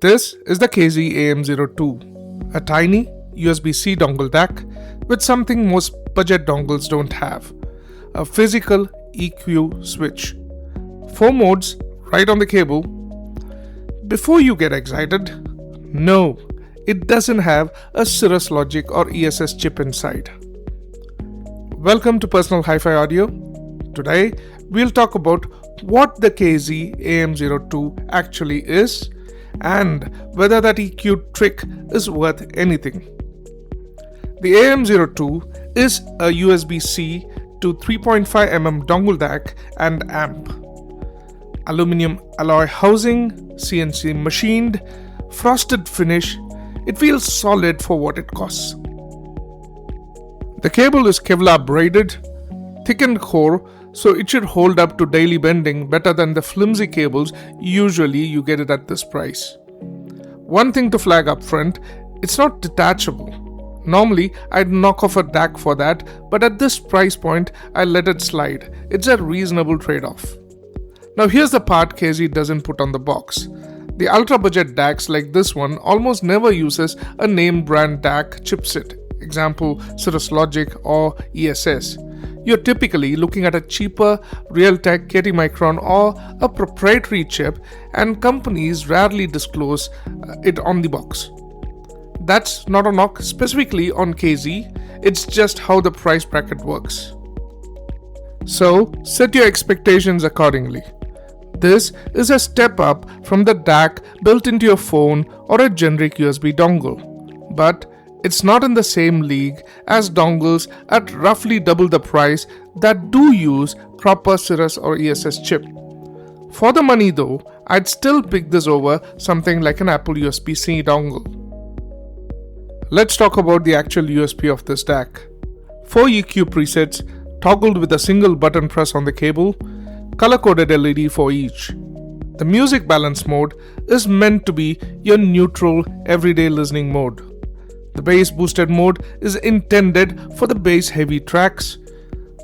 This is the Kz AM02, a tiny USB-C dongle DAC with something most budget dongles don't have, a physical EQ switch. 4 modes right on the cable. Before you get excited, no, it doesn't have a Cirrus Logic or ESS chip inside. Welcome to Personal Hi-Fi Audio. Today, we'll talk about what the Kz AM02 actually is and whether that EQ trick is worth anything. The AM02 is a USB-C to 3.5mm dongle DAC and amp. Aluminum alloy housing, CNC machined, frosted finish. It feels solid for what it costs. The cable is Kevlar braided, thickened core, so it should hold up to daily bending better than the flimsy cables usually you get it at this price. One thing to flag up front, it's not detachable. Normally, I'd knock off a DAC for that, but at this price point, I let it slide. It's a reasonable trade-off. Now here's the part Kz doesn't put on the box. The ultra-budget DACs like this one almost never uses a name brand DAC chipset, example Cirrus Logic or ESS. You're typically looking at a cheaper Realtek KT Micron or a proprietary chip, and companies rarely disclose it on the box. That's not a knock specifically on Kz, it's just how the price bracket works. So set your expectations accordingly. This is a step up from the DAC built into your phone or a generic USB dongle, but it's not in the same league as dongles at roughly double the price that do use proper Cirrus or ESS chip. For the money though, I'd still pick this over something like an Apple USB-C dongle. Let's talk about the actual USP of this DAC. 4 EQ presets toggled with a single button press on the cable, color-coded LED for each. The music balance mode is meant to be your neutral everyday listening mode. The bass boosted mode is intended for the bass heavy tracks.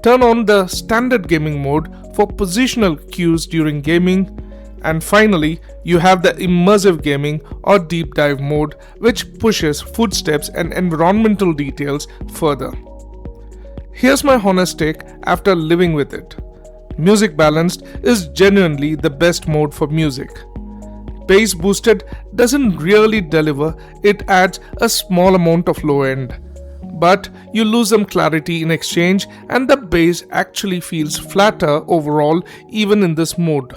Turn on the standard gaming mode for positional cues during gaming. And finally, you have the immersive gaming or deep dive mode, which pushes footsteps and environmental details further. Here's my honest take after living with it. Music balanced is genuinely the best mode for music. Bass boosted doesn't really deliver, it adds a small amount of low end. But you lose some clarity in exchange and the bass actually feels flatter overall even in this mode.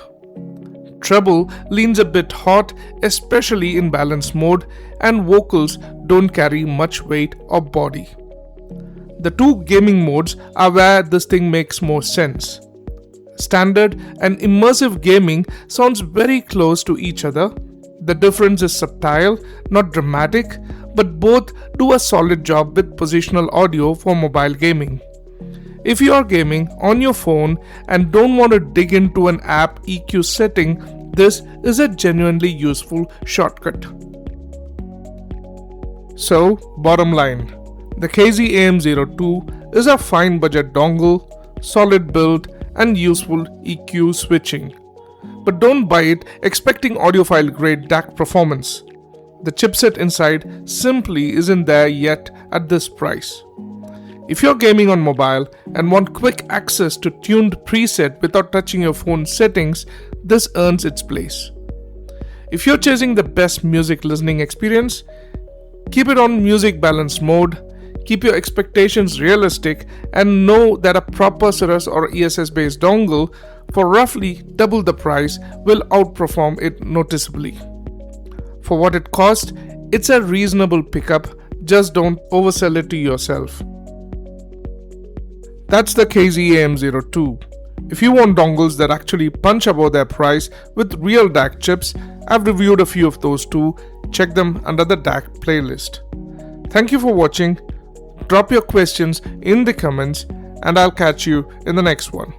Treble leans a bit hot, especially in balance mode, and vocals don't carry much weight or body. The 2 gaming modes are where this thing makes more sense. Standard and immersive gaming sounds very close to each other. The difference is subtle, not dramatic, but both do a solid job with positional audio for mobile gaming. If you are gaming on your phone and don't want to dig into an app EQ setting, this is a genuinely useful shortcut. So, bottom line, the Kz AM02 is a fine budget dongle, solid build, and useful EQ switching. But don't buy it expecting audiophile grade DAC performance. The chipset inside simply isn't there yet at this price. If you're gaming on mobile and want quick access to tuned preset without touching your phone settings, this earns its place. If you're chasing the best music listening experience, keep it on music balance mode. Keep your expectations realistic and know that a proper Cirrus or ESS based dongle for roughly double the price will outperform it noticeably. For what it costs, it's a reasonable pickup, just don't oversell it to yourself. That's the Kz AM02. If you want dongles that actually punch above their price with real DAC chips, I've reviewed a few of those too. Check them under the DAC playlist. Thank you for watching. Drop your questions in the comments and I'll catch you in the next one.